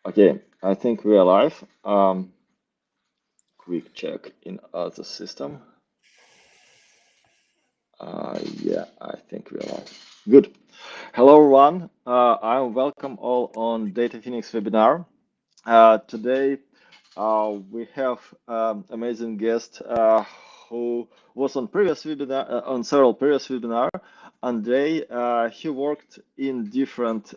Okay, I think we are live. Quick check in other system. Yeah, I think we are live. Good. Hello, everyone. I welcome all on Data Phoenix webinar. Today, we have amazing guest who was on previous webinar, on several previous webinar. Andrei, he worked in different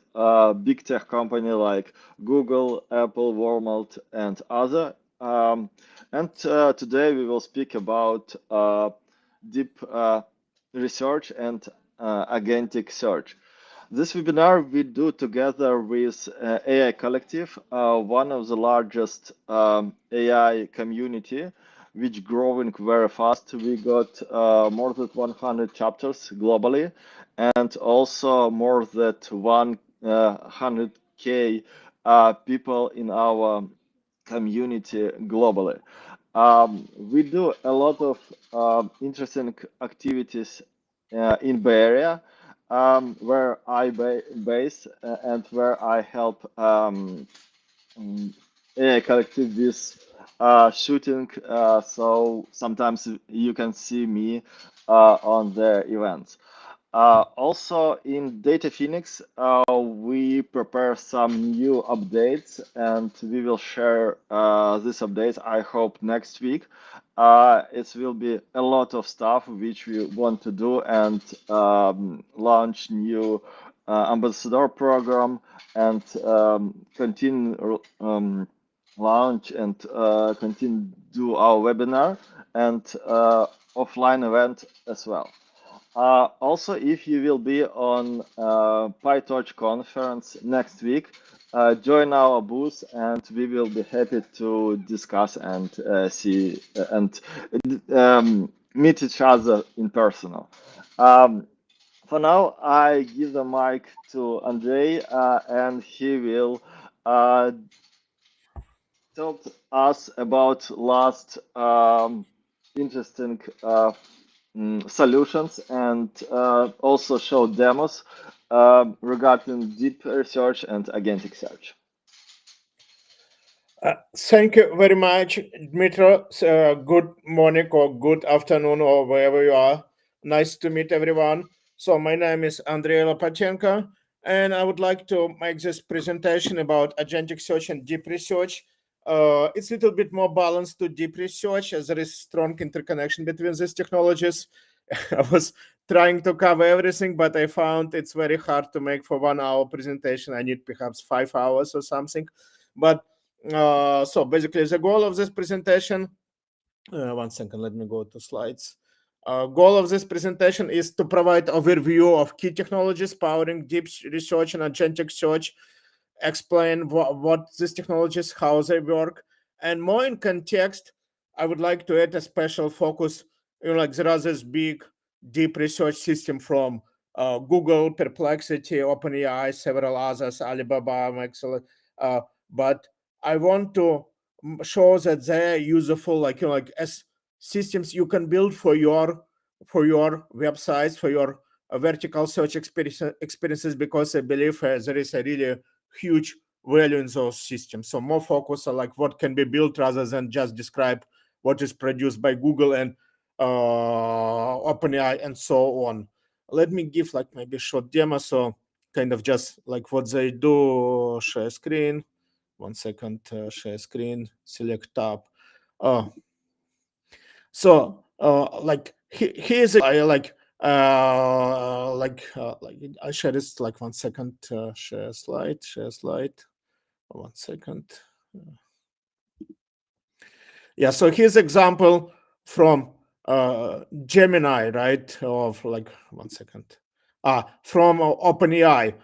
big tech company like Google, Apple, Walmart, and other. And today we will speak about deep research and agentic search. This webinar we do together with AI Collective, one of the largest AI community, which growing very fast. We got more than 100 chapters globally, and also more than 100K people in our community globally. We do a lot of interesting activities in Bay Area, where I base and where I help AI Collective with shooting. So sometimes you can see me on the events. Also in Data Phoenix, we prepare some new updates and we will share these updates, I hope, next week. It will be a lot of stuff which we want to do and launch new ambassador program and continue launch and continue do our webinar and offline event as well. Also, if you will be on PyTorch conference next week, join our booth and we will be happy to discuss and see and meet each other in person. For now, I give the mic to Andrei and he will tell us about last interesting solutions and also show demos regarding deep research and agentic search. Thank you very much, Dmitry. Good morning or good afternoon or wherever you are. Nice to meet everyone. So my name is Andrei Lopatenko, and I would like to make this presentation about agentic search and deep research. It's a little bit more balanced to deep research as there is strong interconnection between these technologies. I was trying to cover everything, but I found it's very hard to make for 1 hour presentation. I need perhaps 5 hours or something. But so basically the goal of this presentation, 1 second, let me go to slides. Goal of this presentation is to provide overview of key technologies powering deep research and agentic search, explain what these technologies, how they work, and more in context, I would like to add a special focus, like there are this big deep research system from Google, Perplexity, OpenAI, several others, Alibaba, Maxwell, but I want to show that they are useful, like as systems you can build for your websites, for your vertical search experiences, because I believe there is a really huge value in those systems. So more focus on like what can be built rather than just describe what is produced by Google and OpenAI and so on. Let me give like maybe a short demo. So kind of just like what they do. Share screen. 1 second. Share screen. Select tab. So like here's I like I share this like 1 second. Share slide. 1 second. Yeah, so here's example from Gemini, right? Of like 1 second. From OpenAI.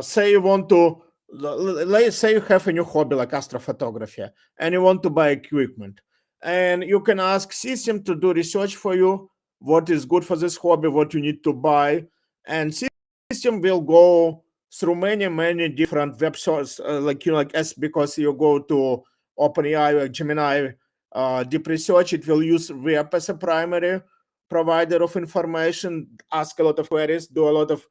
Say you want to, let's say you have a new hobby like astrophotography and you want to buy equipment. And you can ask system to do research for you, what is good for this hobby, what you need to buy. And system will go through many different web sources, because you go to OpenAI or Gemini deep research, it will use web as a primary provider of information, ask a lot of queries, do a lot of,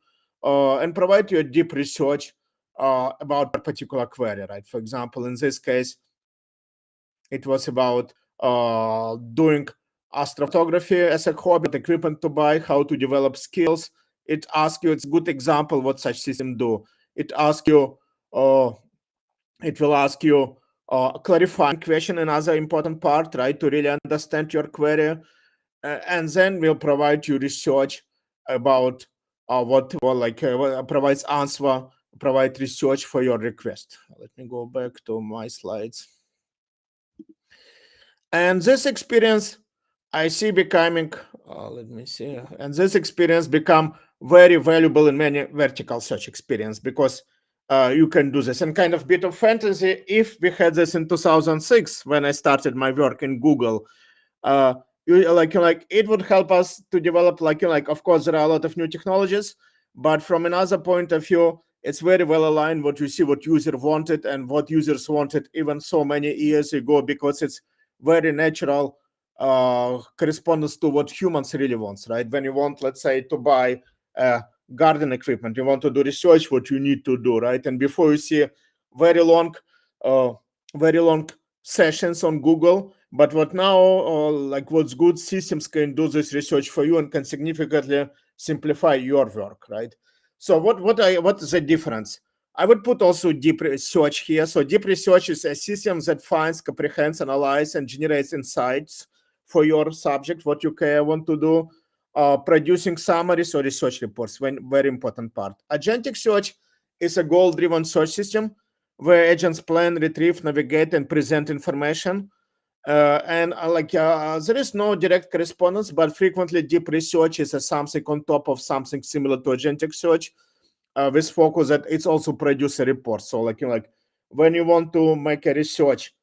and provide you a deep research about a particular query, right? For example, in this case, it was about doing astrophotography as a hobby, equipment to buy, how to develop skills. It asks you, it's a good example what such system do. It asks you, uh, it will ask you clarifying question, another important part, right, to really understand your query, and then we'll provide you research about provides answer, provide research for your request. Let me go back to my slides. And this experience I see becoming, let me see, and this experience become very valuable in many vertical search experience, because you can do this. And kind of bit of fantasy, if we had this in 2006 when I started my work in Google, uh, like it would help us to develop like of course there are a lot of new technologies, but from another point of view, it's very well aligned what you see, what user wanted and what users wanted even so many years ago, because it's very natural correspondence to what humans really wants, right? When you want, let's say, to buy garden equipment, you want to do research what you need to do, right? And before you see very long uh, very long sessions on Google, but what now, like what's good, systems can do this research for you and can significantly simplify your work, right? So what is the difference? I would put also deep research here. So deep research is a system that finds, comprehends, analyzes, and generates insights for your subject, what you want to do, producing summaries or research reports. Very important part. Agentic search is a goal-driven search system where agents plan, retrieve, navigate, and present information. There is no direct correspondence, but frequently deep research is something on top of something similar to agentic search, with focus that it's also produce a report. So like when you want to make a research,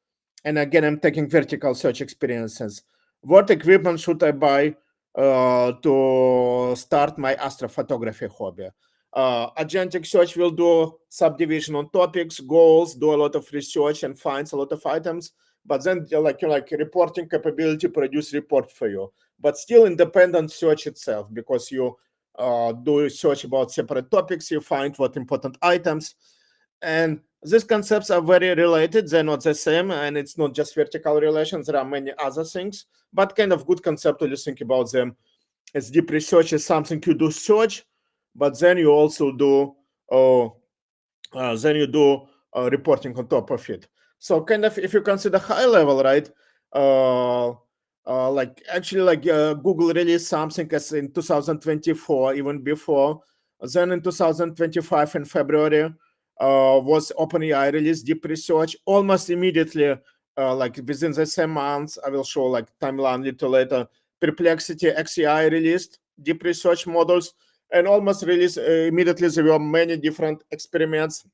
and again, I'm taking vertical search experiences. What equipment should I buy to start my astrophotography hobby? Agentic search will do subdivision on topics, goals, do a lot of research and finds a lot of items, but then like reporting capability produce report for you, but still independent search itself, because you do research about separate topics, you find what important items, and these concepts are very related. They're not the same, and it's not just vertical relations. There are many other things, but kind of good conceptually think about them. As deep research is something you do search, but then you also do reporting on top of it. So kind of if you consider high level, right? Google released something as in 2024, even before. Then in 2025 in February was OpenAI released deep research almost immediately. Like within the same month, I will show like timeline little later. Perplexity XAI released deep research models, and almost released immediately. There were many different experiments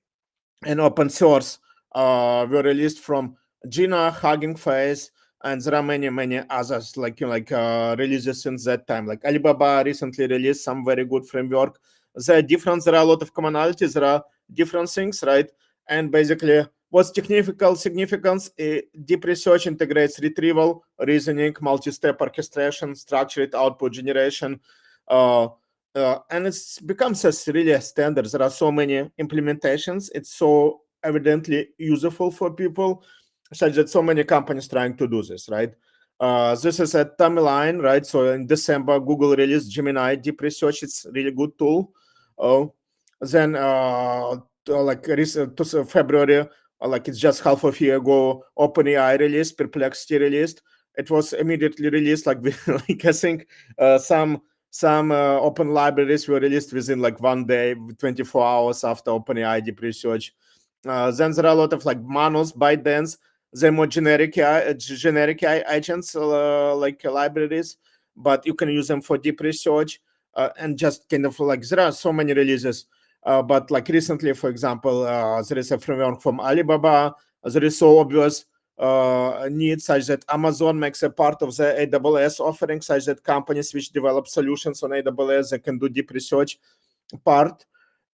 and open source were released from Gina, Hugging Face, and there are many others releases since that time. Like Alibaba recently released some very good framework. There are different. There are a lot of commonalities. There are different things, right? And basically, what's technical significance? Deep research integrates retrieval, reasoning, multi-step orchestration, structured output generation. And it's becomes really a standard. There are so many implementations. It's so evidently useful for people, such that so many companies trying to do this, right? This is a timeline, right? So in December, Google released Gemini Deep Research. It's a really good tool. Then to February, like it's just half of a year ago, OpenAI released, Perplexity released. It was immediately released, like I think some open libraries were released within like 1 day, 24 hours after OpenAI Deep Research. Then there are a lot of like Manos, ByteDance, the more generic agents libraries, but you can use them for deep research, and just kind of like there are so many releases. But like recently, for example, there is a framework from Alibaba. There is so obvious need, such that Amazon makes a part of the AWS offering, such that companies which develop solutions on AWS, they can do deep research part.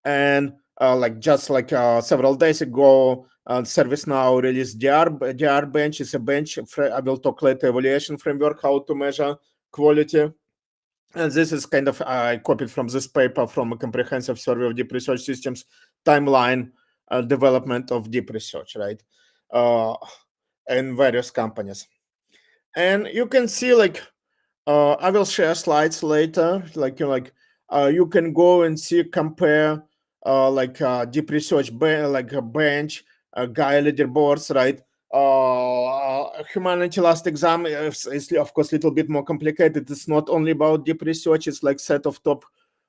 And several days ago, ServiceNow released DR Bench. Is a bench. I will talk later. Evaluation framework, how to measure quality. And this is kind of I copied from this paper from a comprehensive survey of deep research systems timeline. development of deep research, right? Uh, in various companies. And you can see like I will share slides later. You can go and see compare deep research like a bench, guy leaderboards, right? Humanity last exam is of course a little bit more complicated. It's not only about deep research. It's like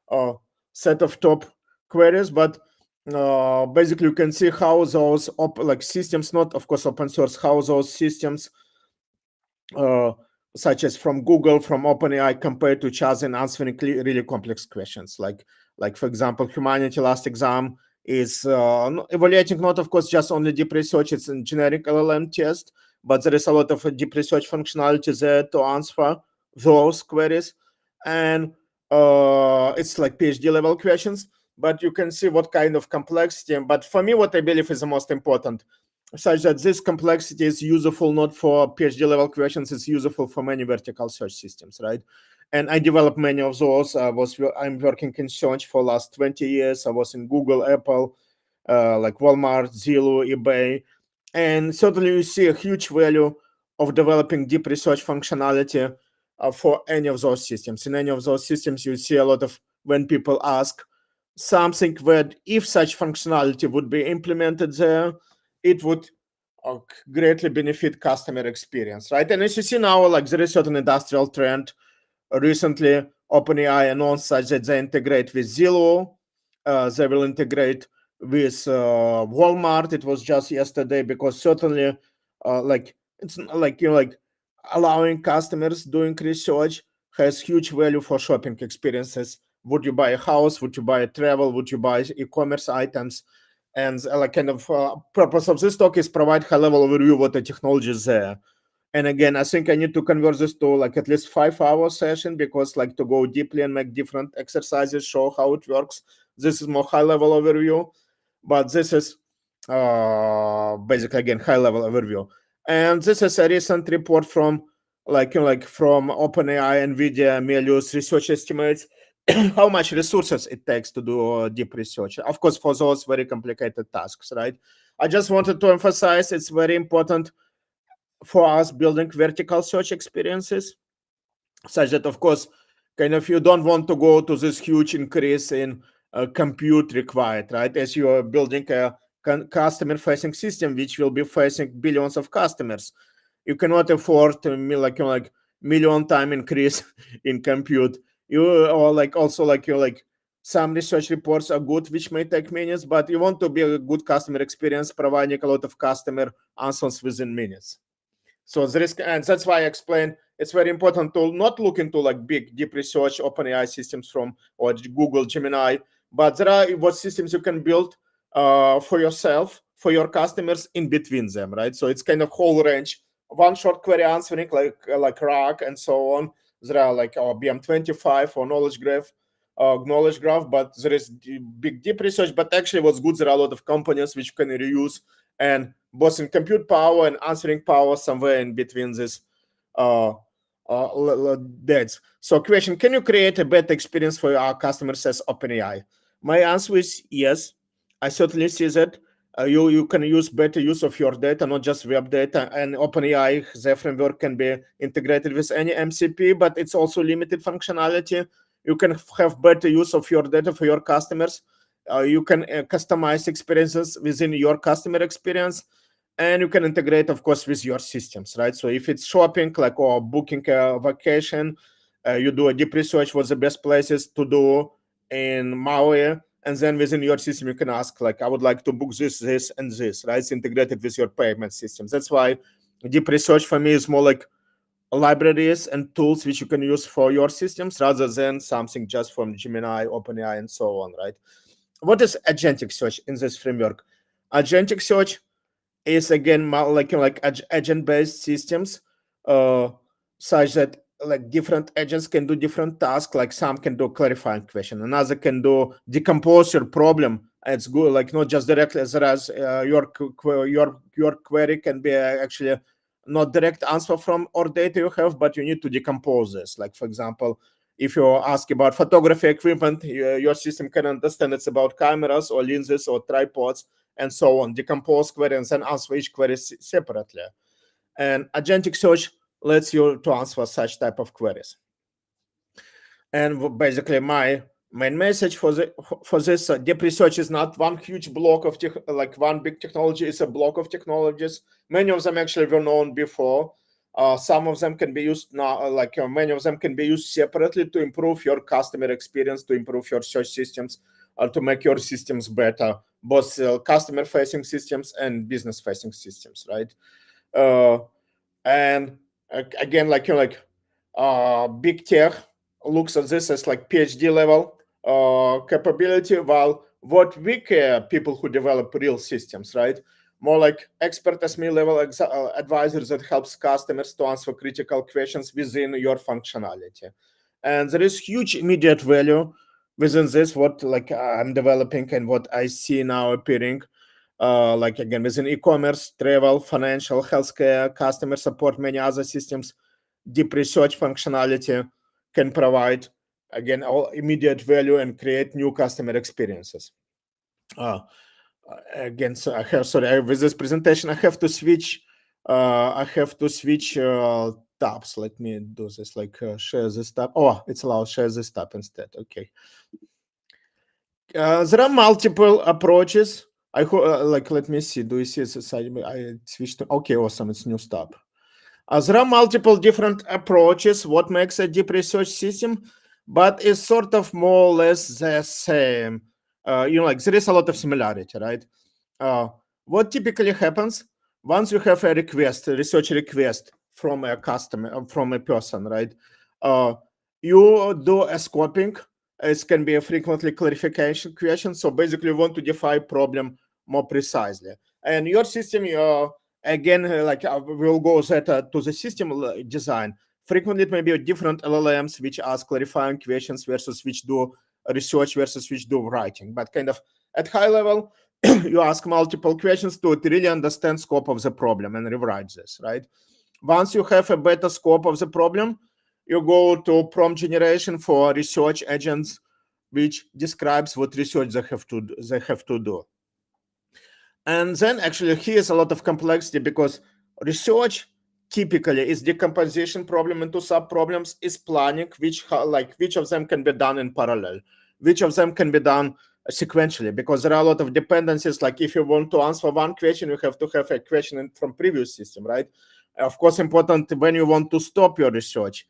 uh, set of top queries, but basically you can see how those systems, not of course open source, how those systems uh, such as from Google, from OpenAI, compared to each other and answering really complex questions. Like for example, Humanity last exam is evaluating not, of course, just only deep research. It's a generic LLM test, but there is a lot of deep research functionality there to answer those queries, and it's like PhD level questions. But you can see what kind of complexity. But for me, what I believe is the most important, such that this complexity is useful not for PhD level questions, it's useful for many vertical search systems, right? And I developed many of those. I'm working in search for last 20 years. I was in Google, Apple, like Walmart, Zillow, eBay. And certainly you see a huge value of developing deep research functionality for any of those systems. In any of those systems, you see a lot of when people ask something that if such functionality would be implemented there, it would greatly benefit customer experience, right? And as you see now, like there is certain industrial trend. Recently, OpenAI announced such that they integrate with Zillow. They will integrate with Walmart. It was just yesterday, because certainly, it's like like allowing customers doing research has huge value for shopping experiences. Would you buy a house? Would you buy a travel? Would you buy e-commerce items? And purpose of this talk is provide high level overview what the technology is there. And again, I think I need to convert this to like at least 5 hour session, because like to go deeply and make different exercises, show how it works. This is more high level overview, but this is basically again high level overview. And this is a recent report from from OpenAI, NVIDIA, Melius research estimates how much resources it takes to do deep research. Of course, for those very complicated tasks, right? I just wanted to emphasize it's very important for us building vertical search experiences, such that, of course, kind of you don't want to go to this huge increase in compute required, right? As you are building a customer facing system, which will be facing billions of customers, you cannot afford to million time increase in compute. You or like also like you like some research reports are good, which may take minutes, but you want to be a good customer experience, providing a lot of customer answers within minutes. So there is, and that's why I explained it's very important to not look into like big deep research OpenAI systems from or Google Gemini, but there are what systems you can build for yourself, for your customers in between them, right? So it's kind of whole range, one short query answering like RAG and so on. There are like our BM25 or knowledge graph, but there is big deep research. But actually, what's good, there are a lot of components which can reuse, and both in compute power and answering power somewhere in between this that's. So question, can you create a better experience for our customers as OpenAI? My answer is yes. I certainly see that. You can use better use of your data, not just web data, and OpenAI, the framework can be integrated with any MCP, but it's also limited functionality. You can have better use of your data for your customers. You can customize experiences within your customer experience, and you can integrate, of course, with your systems, right? So if it's shopping, like or booking a vacation, you do a deep research what's the best places to do in Maui, and then within your system you can ask like, I would like to book this and this, right? It's integrated with your payment systems. That's why deep research for me is more like libraries and tools which you can use for your systems rather than something just from Gemini, OpenAI, and so on, right? What is agentic search in this framework? Agentic search is again agent-based systems, uh, such that like different agents can do different tasks. Like some can do clarifying question, another can do decompose your problem. It's good, like not just directly as your query can be actually not direct answer from or data you have, but you need to decompose this. Like for example, if you ask about photography equipment, your system can understand it's about cameras or lenses or tripods, and so on, decompose query and then answer each query separately. And agentic search lets you to answer such type of queries. And basically, my main message for this deep research is not one huge block of like one big technology. It's a block of technologies. Many of them actually were known before. Some of them can be used now, many of them can be used separately to improve your customer experience, to improve your search systems, to make your systems better, both customer-facing systems and business-facing systems, right? And again, big tech looks at this as like PhD level capability, while what we care, people who develop real systems, right? More like expert as me level advisors that helps customers to answer critical questions within your functionality. And there is huge immediate value within this, what like I'm developing and what I see now appearing. Like again, within e-commerce, travel, financial, healthcare, customer support, many other systems, deep research functionality can provide again all immediate value and create new customer experiences. Again, so I have with this presentation I have to switch. Tabs. Let me do this. Like share this tab. Oh, it's allowed share this tab instead. Okay. There are multiple approaches. I like. Let me see. Do you see this? I switched to. Okay, awesome. It's new tab. There are multiple different approaches. What makes a deep research system, but it's sort of more or less the same. Like there is a lot of similarity, right? What typically happens once you have a request, a research request from a customer, from a person, right? You do a scoping. It can be a frequently clarification question. So basically, you want to define problem more precisely. And your system, again, we'll go to the system design. Frequently, it may be different LLMs which ask clarifying questions versus which do research versus which do writing. But kind of at high level, you ask multiple questions to really understand scope of the problem and rewrite this, right? Once you have a better scope of the problem, you go to prompt generation for research agents, which describes what research they have to do. And then actually here's a lot of complexity because research typically is decomposition problem into sub problems, is planning which of them can be done in parallel, which of them can be done sequentially, because there are a lot of dependencies. Like if you want to answer one question, you have to have a question from previous system, right? Of course, important when you want to stop your research,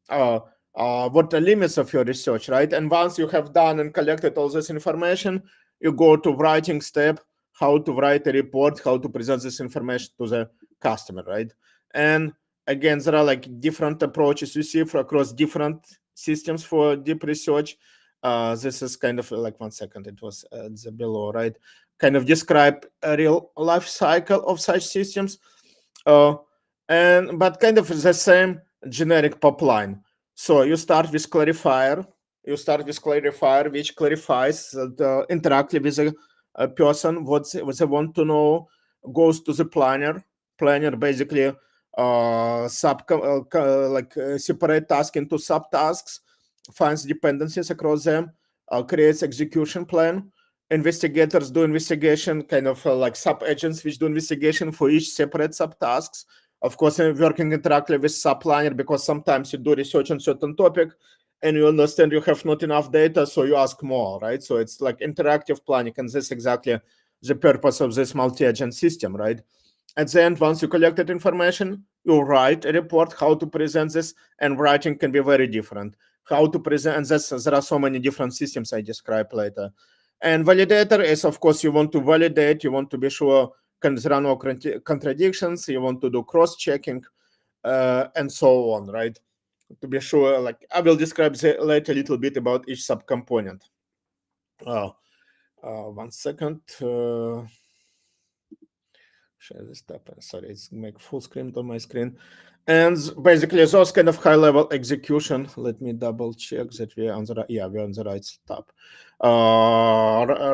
what the limits of your research, right? And once you have done and collected all this information, you go to writing step, how to write a report, how to present this information to the customer, right? And again, there are like different approaches you see for across different systems for deep research. This is kind of like 1 second, it was the below, right? Kind of describe a real life cycle of such systems, but kind of the same generic pipeline. So you start with clarifier. Which clarifies the interactive with a person what they want to know, goes to the planner. Planner basically separate task into subtasks, finds dependencies across them, creates execution plan. Investigators do investigation, kind of like sub agents which do investigation for each separate subtasks. Of course, I'm working interactively with subplanner because sometimes you do research on certain topic and you understand you have not enough data, so you ask more, right? So it's like interactive planning, and this is exactly the purpose of this multi-agent system, right? At the end, once you collected information, you write a report how to present this, and writing can be very different. How to present, and there are so many different systems I describe later. And validator is, of course, you want to validate, you want to be sure there are no contradictions, you want to do cross-checking, and so on, right? To be sure, like I will describe later a little bit about each subcomponent. 1 second. Share this tab. Sorry, it's make full screen on my screen. And basically, those kind of high-level execution. Let me double check that we're on the we're on the right tab.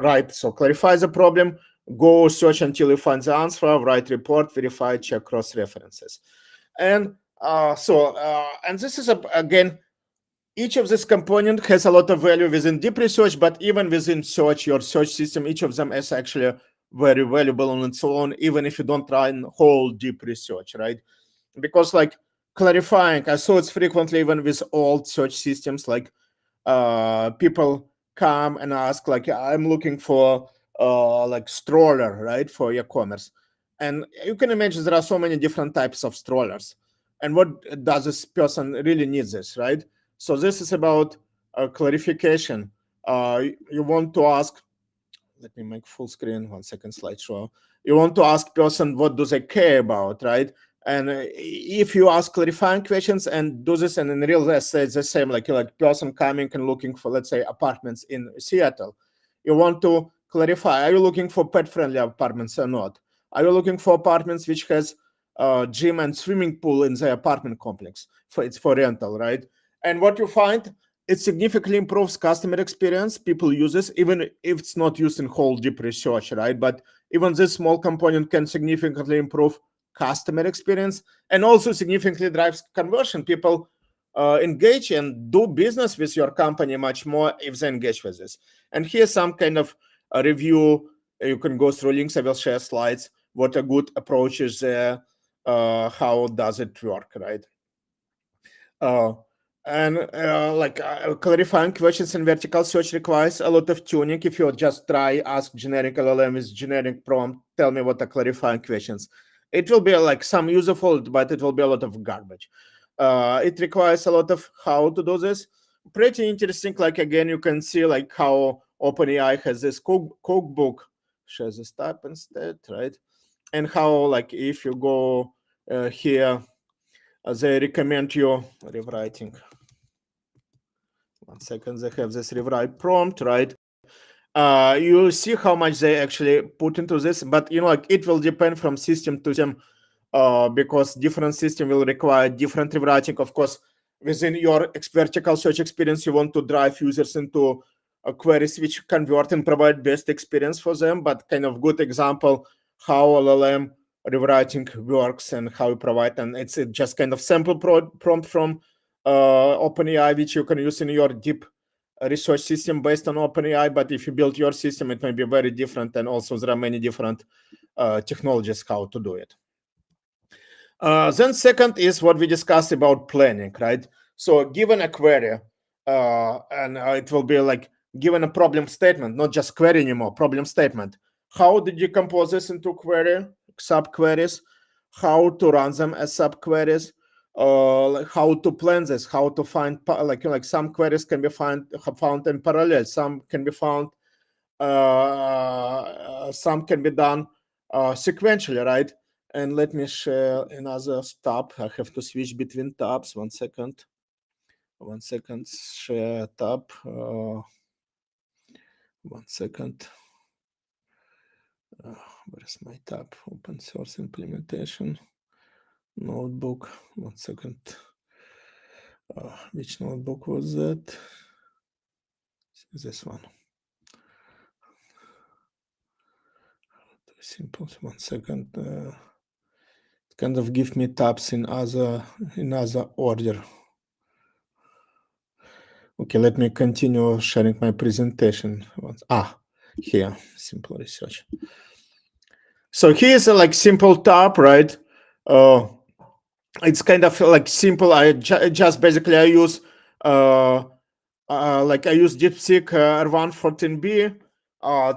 Right. So clarify the problem. Go search until you find the answer. Write report. Verify. Check cross references. And and this is again, each of this component has a lot of value within deep research, but even within search, your search system, each of them is actually very valuable and so on, even if you don't run whole deep research, right? Because like clarifying, I saw it's frequently even with old search systems, like people come and ask, like, I'm looking for like stroller, right, for e-commerce. And you can imagine there are so many different types of strollers. And what does this person really need this, right? So this is about clarification. You want to ask, let me make full screen, 1 second slideshow. You want to ask person what do they care about, right? And if you ask clarifying questions and do this, and in real estate it's the same, like person coming and looking for, let's say, apartments in Seattle, you want to clarify, are you looking for pet friendly apartments or not? Are you looking for apartments which has gym and swimming pool in the apartment complex? It's for rental, right? And what you find, it significantly improves customer experience. People use this, even if it's not used in whole deep research, right? But even this small component can significantly improve customer experience and also significantly drives conversion. People engage and do business with your company much more if they engage with this. And here's some kind of a review. You can go through links. I will share slides. What a good approach is there. How does it work, right? Uh, and clarifying questions in vertical search requires a lot of tuning. If you just try ask generic LLM with generic prompt, tell me what are clarifying questions, it will be like some useful, but it will be a lot of garbage. It requires a lot of how to do this. Pretty interesting. Like again, you can see like how OpenAI has this cookbook. Share this tab instead, right? And how like if you go here, they recommend you rewriting. 1 second, they have this rewrite prompt, right? You see how much they actually put into this, but like it will depend from system to system, because different system will require different rewriting. Of course, within your vertical search experience, you want to drive users into queries which convert and provide best experience for them. But kind of good example how LLM rewriting works and how you provide, and it's just kind of sample prompt from OpenAI, which you can use in your deep research system based on OpenAI. But if you build your system, it may be very different, and also there are many different technologies how to do it. Then second is what we discussed about planning, right? So given a query, and it will be like given a problem statement, not just query anymore, problem statement. How did you compose this into query, subqueries? How to run them as subqueries? Like how to plan this? How to find like some queries can be found in parallel, some can be found, some can be done sequentially, right? And let me share another tab. I have to switch between tabs. 1 second. 1 second. Share tab. 1 second. Where's my tab? Open source implementation. Notebook. 1 second. Which notebook was that? This one. Simple. 1 second. Kind of give me tabs in other order. Okay, let me continue sharing my presentation. Here, simple research. So here's a like simple tab, right? It's kind of like simple. I just basically I use like I use DeepSeek R114B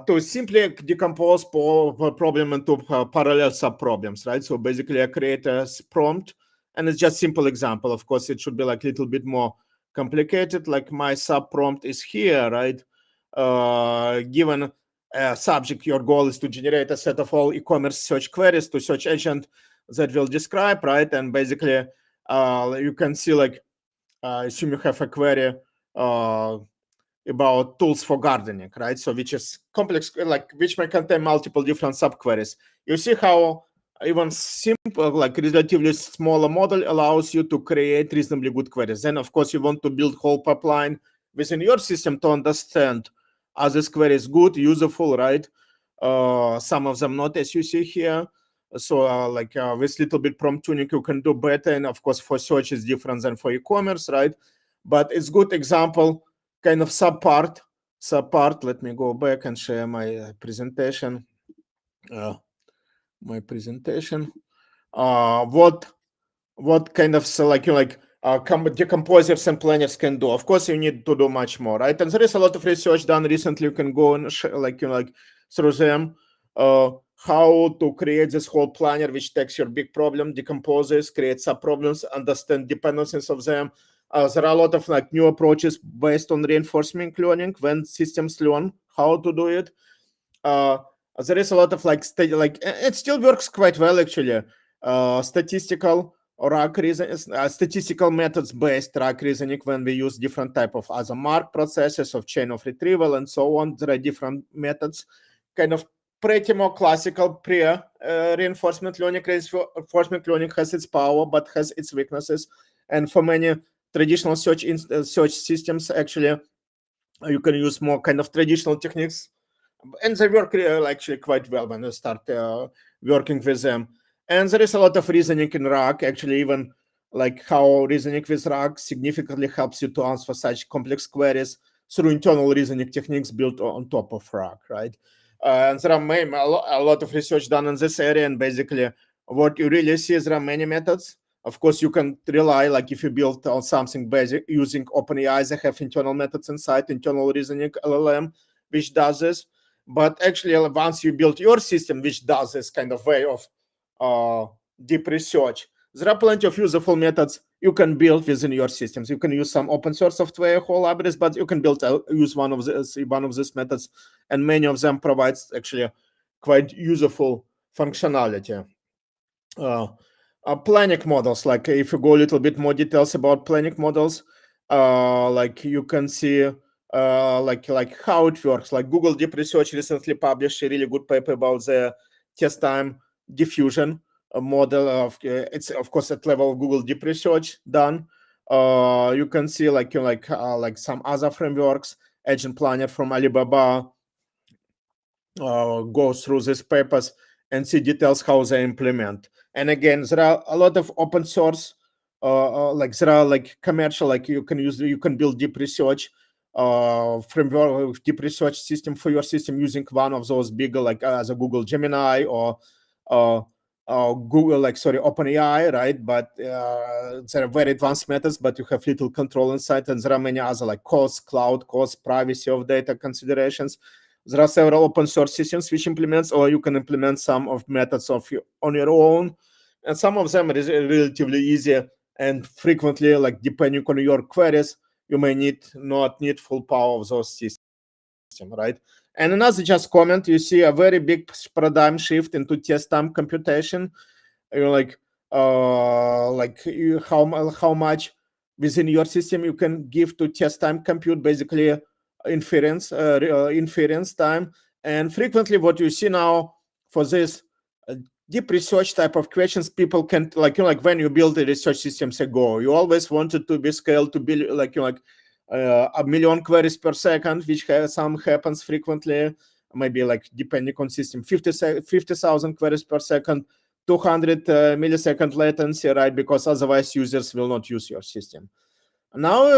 to simply decompose problem into parallel subproblems, right? So basically I create a prompt, and it's just simple example. Of course, it should be like a little bit more complicated. Like my sub prompt is here, right? Given a subject, your goal is to generate a set of all e-commerce search queries to search agent that will describe, right? And basically, you can see like, assume you have a query about tools for gardening, right? So which is complex, like which may contain multiple different subqueries. You see how even simple, like relatively smaller model allows you to create reasonably good queries. Then of course you want to build whole pipeline within your system to understand are these queries good, useful, right? Some of them not, as you see here. So with little bit prompt tuning you can do better, and of course for search is different than for e-commerce, right? But it's good example, kind of subpart. Let me go back and share my presentation. uh, my presentation. What kind of decomposers and planners can do. Of course, you need to do much more, right? And there is a lot of research done recently. You can go and through them. How to create this whole planner, which takes your big problem, decomposes, creates sub problems, understand dependencies of them. There are a lot of new approaches based on reinforcement learning when systems learn how to do it. uh, there is a lot of it still works quite well actually. Statistical RAG reason statistical methods based RAG reasoning, when we use different type of other mark processes of chain of retrieval and so on. There are different methods, kind of pretty more classical pre reinforcement learning. Reinforcement learning has its power but has its weaknesses, and for many traditional search systems actually you can use more kind of traditional techniques, and they work actually quite well when you start working with them. And there is a lot of reasoning in RAG, actually, even like how reasoning with RAG significantly helps you to answer such complex queries through internal reasoning techniques built on top of RAG, right? And there are a lot of research done in this area, and basically what you really see is there are many methods. Of course, you can rely, like if you build on something basic using OpenAI, they have internal methods inside, internal reasoning LLM, which does this. But actually, once you build your system, which does this kind of way of deep research, there are plenty of useful methods you can build within your systems. You can use some open source software, whole libraries, but you can use one of these methods, and many of them provides actually quite useful functionality. uh, Planning models, like if you go a little bit more details about planning models, like you can see like how it works. Like Google Deep Research recently published a really good paper about the test time diffusion model of it's of course at level of Google Deep Research done. You can see like some other frameworks. Agent Planner from Alibaba go through these papers and see details how they implement. And again, there are a lot of open source, like there are like commercial, like you can build deep research framework, deep research system for your system using one of those bigger, like as a Google Gemini or uh, Google, like sorry, OpenAI, right? But there are very advanced methods, but you have little control inside, and there are many other like cost, cloud cost, privacy of data considerations. There are several open source systems which implements, or you can implement some of methods on your own, and some of them is relatively easy. And frequently, like depending on your queries, you may not need full power of those systems, right? And another just comment, you see a very big paradigm shift into test time computation. You how much within your system you can give to test time compute, basically inference time. And frequently what you see now for this uh, deep research type of questions, people can like when you build the research systems ago, you always wanted to be scaled to be a million queries per second, which some happens frequently, maybe like depending on system 50,000 queries per second, 200 millisecond latency, right? Because otherwise users will not use your system. Now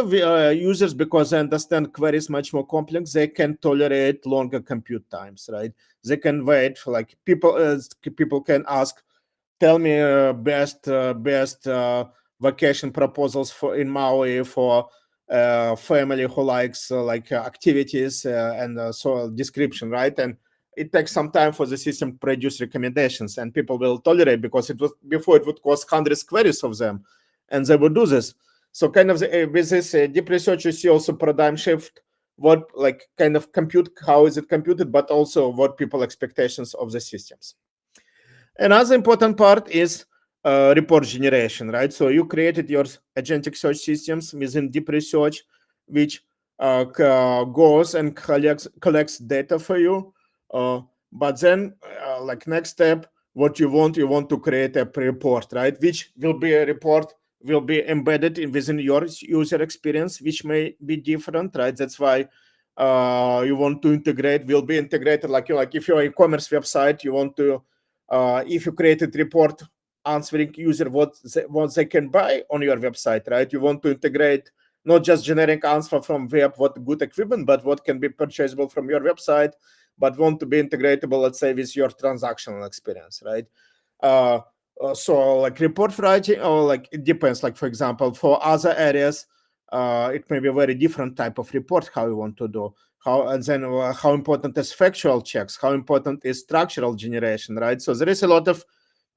users, because they understand queries much more complex, they can tolerate longer compute times, right? They can wait for like people can ask, tell me best vacation proposals for in Maui for family who likes activities and so description, right? And it takes some time for the system to produce recommendations, and people will tolerate, because it was before it would cost hundreds queries of them, and they would do this. So kind of with this deep research, you see also paradigm shift. What like kind of compute, how is it computed, but also what people expectations of the systems. Another important part is report generation, right? So you created your agentic search systems within deep research, which goes and collects data for you. But then, like next step, what you want to create a report, right? Which will be a report will be embedded within your user experience, which may be different, right? That's why you want to integrate. Will be integrated like if you're an e-commerce website, you want to if you created report answering user what they can buy on your website, right? You want to integrate not just generic answer from web, what good equipment, but what can be purchasable from your website. but want to be integratable, let's say, with your transactional experience, right? uh, so like report writing, or like it depends, like for example, for other areas it may be a very different type of report how you want to do, how, and then how important is factual checks, how important is structural generation, right? So there is a lot of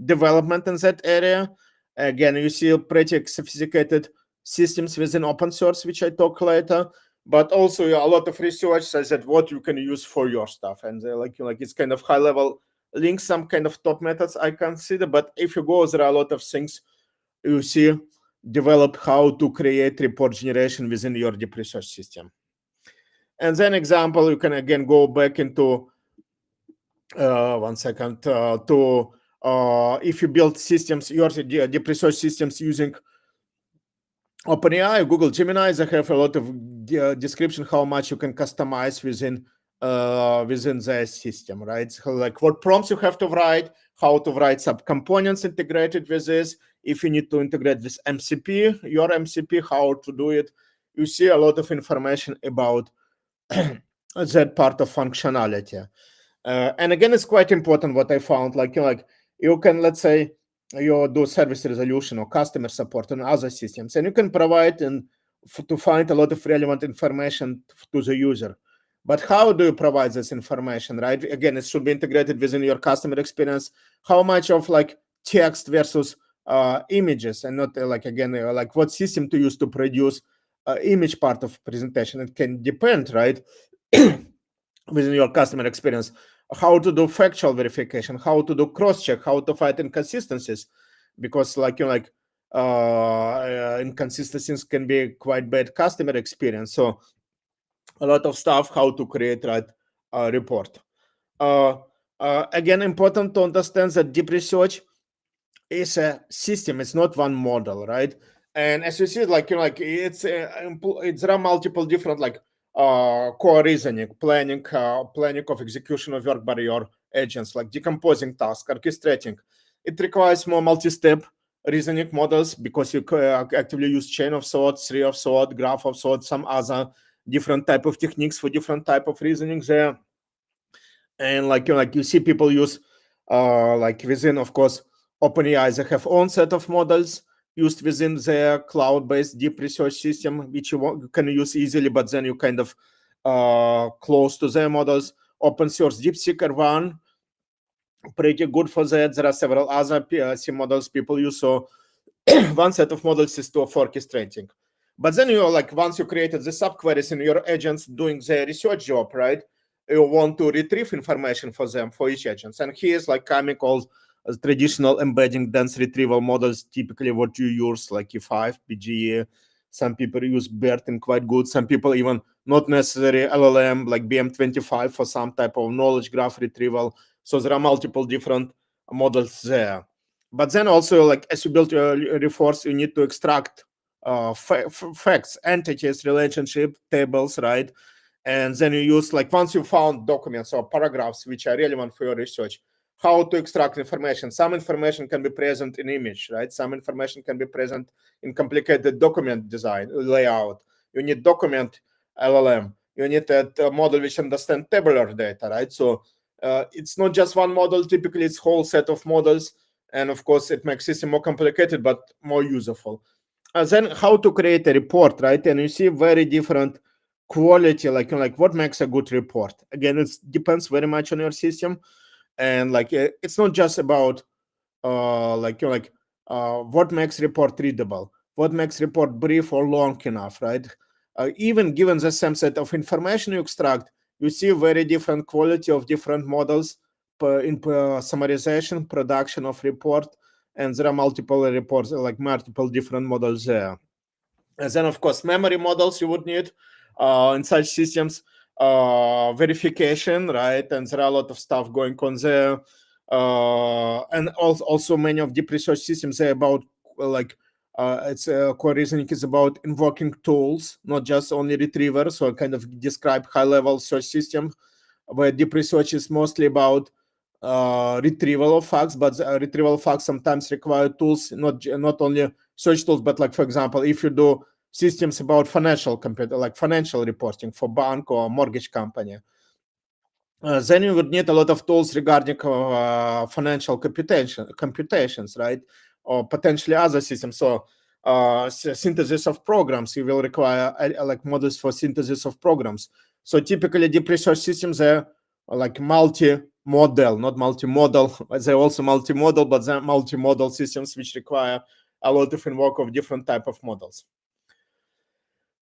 development in that area. Again, you see pretty sophisticated systems within open source, which I talk later, but also a lot of research says that what you can use for your stuff, and like it's kind of high level link, some kind of top methods I consider. But if you go, there are a lot of things you see develop how to create report generation within your deep research system. And then example, you can again go back into 1 second to if you build systems, your deep research systems using OpenAI, Google Gemini, they have a lot of description how much you can customize within the system, right? So like what prompts you have to write, how to write subcomponents integrated with this. If you need to integrate with MCP, your MCP, how to do it. You see a lot of information about that part of functionality. And again, it's quite important what I found. Like you can, let's say, you do service resolution or customer support on other systems, and you can provide and to find a lot of relevant information to the user. But how do you provide this information, right? Again, it should be integrated within your customer experience. How much of like text versus images, and not like again like what system to use to produce image part of presentation? It can depend, right? Within your customer experience, how to do factual verification, how to do cross check, how to find inconsistencies, because like inconsistencies can be quite bad customer experience. So a lot of stuff how to create right report. Again, important to understand that deep research is a system, it's not one model, right? And as you see, like there are multiple different like core reasoning, planning of execution of work by your agents, like decomposing task, orchestrating. It requires more multi-step reasoning models because you actively use chain of thought, tree of thought, graph of thought, some other different type of techniques for different type of reasoning there. And like you see people use like within, of course, OpenAI, they have own set of models used within their cloud-based deep research system, which you can use easily, but then you kind of close to their models. Open source DeepSeeker one, pretty good for that. There are several other PLC models people use. So one set of models is for orchestrating. But then you like once you created the subqueries and your agents doing the research job, right? You want to retrieve information for them for each agent. And here's like coming all traditional embedding dense retrieval models, typically what you use, like E5, PGE. Some people use BERT and quite good. Some people even not necessary LLM, like BM25 for some type of knowledge graph retrieval. So there are multiple different models there. But then also, like as you build your reports, you need to extract facts, entities, relationship tables, right? And then you use like once you found documents or paragraphs which are relevant for your research, how to extract information. Some information can be present in image, right? Some information can be present in complicated document design layout. You need document LLM. You need a model which understands tabular data, right? So it's not just one model. Typically, it's whole set of models, and of course, it makes system more complicated but more useful. Then how to create a report, right? And you see very different quality, like what makes a good report. Again, it depends very much on your system, and like it's not just about what makes report readable, what makes report brief or long enough, right? Even given the same set of information you extract, you see very different quality of different models in summarization, production of report, and there are multiple reports, like multiple different models there. And then, of course, memory models you would need in such systems, verification, right? And there are a lot of stuff going on there. And also many of deep research systems are about like it's core reasoning is about invoking tools, not just only retriever. So I kind of describe high level search system where deep research is mostly about retrieval of facts, but retrieval of facts sometimes require tools, not only search tools, but like for example, if you do systems about financial computer, like financial reporting for bank or mortgage company, then you would need a lot of tools regarding financial computations, right? Or potentially other systems. So synthesis of programs, you will require like models for synthesis of programs. So typically deep research systems are like multi-model, not multimodal. They're also multimodal, but they're multimodal systems which require a lot of invoke of different type of models.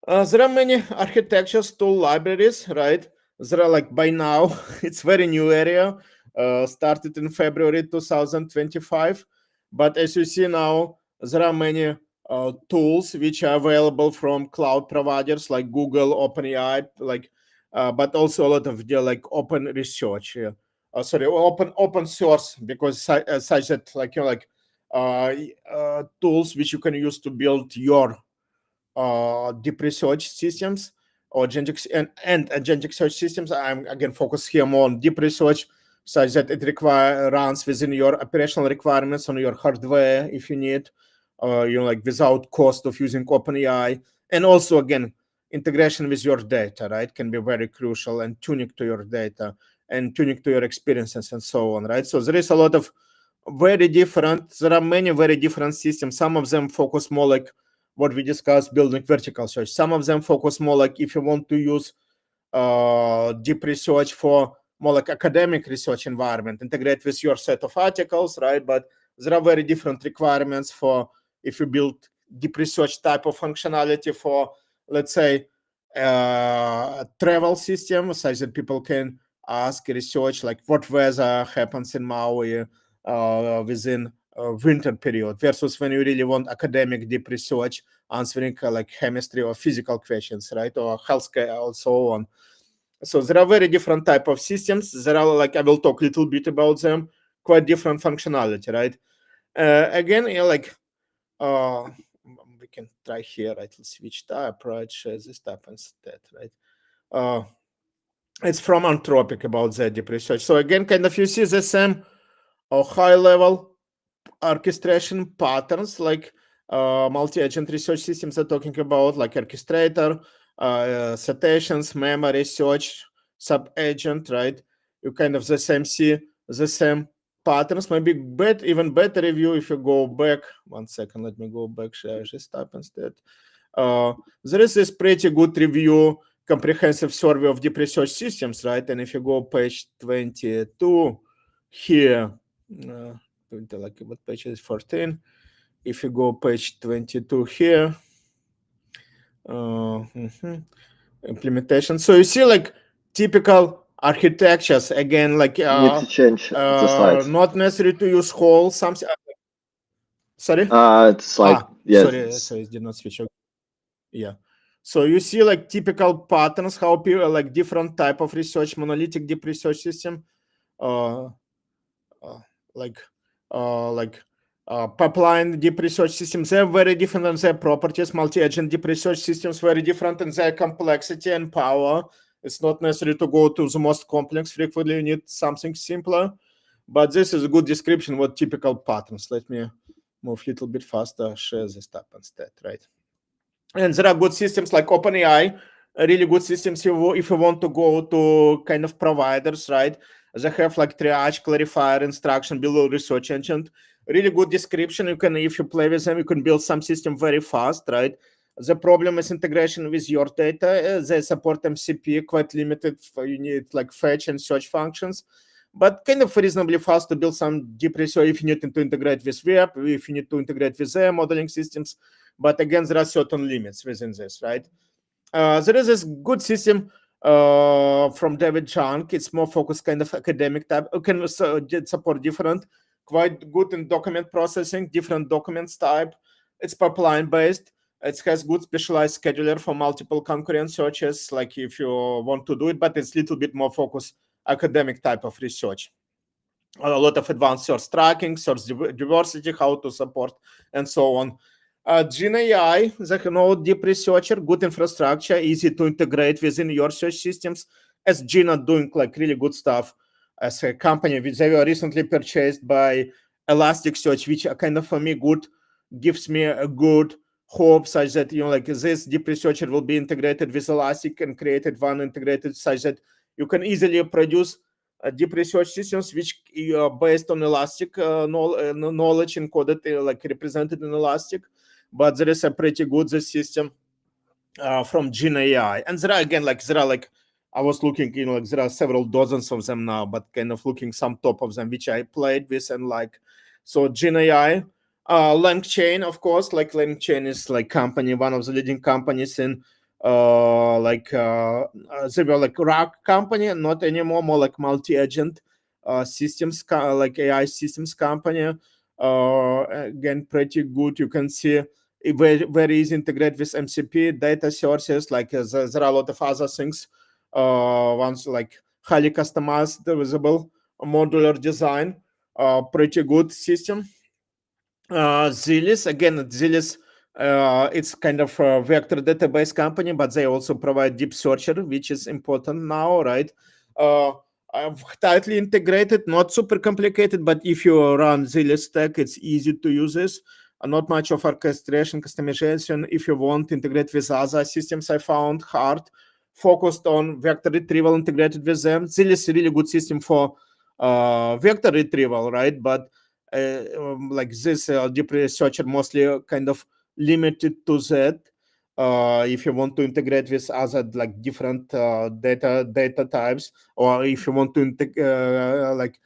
There are many architectures, tool libraries, right? There are like by now, it's very new area, started in February 2025. But as you see now, there are many tools which are available from cloud providers like Google, OpenAI, like, but also a lot of like open research. Sorry, open source, because such that like like tools which you can use to build your deep research systems or agentic and agentic search systems. I'm again focused here more on deep research, such that it runs within your operational requirements on your hardware if you need, like without cost of using OpenAI, and also again integration with your data, right, can be very crucial, and tuning to your data and tuning to your experiences and so on, right? So there is a lot of very different. There are many very different systems. Some of them focus more like what we discussed, building vertical search. Some of them focus more like if you want to use deep research for more like academic research environment, integrate with your set of articles, right? But there are very different requirements for if you build deep research type of functionality for, let's say, travel system, such that people can ask research like what weather happens in Maui within winter period, versus when you really want academic deep research answering like chemistry or physical questions, right, or healthcare or so on. So there are very different type of systems. There are, like, I will talk a little bit about them, quite different functionality, right? Again, like we can try here, right? Let's switch tab, right? Share this tab instead, right? It's from Anthropic about the deep research. So again, kind of you see the same high level orchestration patterns, like multi-agent research systems are talking about, like orchestrator, citations, memory, search, sub-agent, right? You kind of the same see the same patterns, maybe even better review if you go back. 1 second, let me go back, share this tab instead. There is this pretty good review, comprehensive survey of deep research systems, right? And if you go page 22 here, like what page is 14? If you go page 22 here, implementation. So you see like typical architectures again, like Need to change the slides. not necessary to use whole something. Sorry. It's like, Sorry, yes, it did not switch. Yeah. So you see like typical patterns, how people like different type of research, monolithic deep research system, uh, uh like pipeline deep research systems. They're very different in their properties. Multi-agent deep research systems very different in their complexity and power. It's not necessary to go to the most complex. Frequently, you need something simpler. But this is a good description what typical patterns. Let me move a little bit faster. Share this tab instead, right? And there are good systems like OpenAI, really good systems if you want to go to kind of providers, right? They have like triage, clarifier, instruction, below research engine, really good description. You can, if you play with them, you can build some system very fast, right? The problem is integration with your data. They support MCP, quite limited. You need like fetch and search functions, but kind of reasonably fast to build some deep research if you need to integrate with web, if you need to integrate with their modeling systems. But again, there are certain limits within this, right? There is this good system from David Chunk. It's more focused kind of academic type. You can support different, quite good in document processing, different documents type. It's pipeline based. It has good specialized scheduler for multiple concurrent searches, like if you want to do it, but it's a little bit more focused academic type of research. A lot of advanced source tracking, source diversity, how to support, and so on. GenAI, the node deep researcher, good infrastructure, easy to integrate within your search systems. As Gina doing like really good stuff as a company, which they were recently purchased by Elasticsearch, which are kind of for me good, gives me a good hope, such that like this deep researcher will be integrated with Elastic and created one integrated such that you can easily produce deep research systems which are based on elastic knowledge encoded like represented in elastic, but there is a pretty good this system from Gen AI. And there are like I was looking, like there are several dozens of them now, but kind of looking some top of them which I played with and like. So Gen AI, LangChain, of course, like LangChain is like company, one of the leading companies in they were like rack company, and not anymore, more like multi-agent systems, like AI systems company. Again, pretty good. You can see very easy integrate with MCP data sources. Like there are a lot of other things. Ones like highly customized, visible, modular design. Pretty good system. Zillis, it's kind of a vector database company, but they also provide deep searcher, which is important now, right? Uh, I've tightly integrated, not super complicated, but if you run Zillis stack, it's easy to use this. Not much of orchestration, customization. If you want to integrate with other systems, I found hard. Focused on vector retrieval, integrated with them. Zillis is a really good system for vector retrieval, right? But like this deep researcher mostly kind of limited to that. If you want to integrate with other like different data types, or if you want to like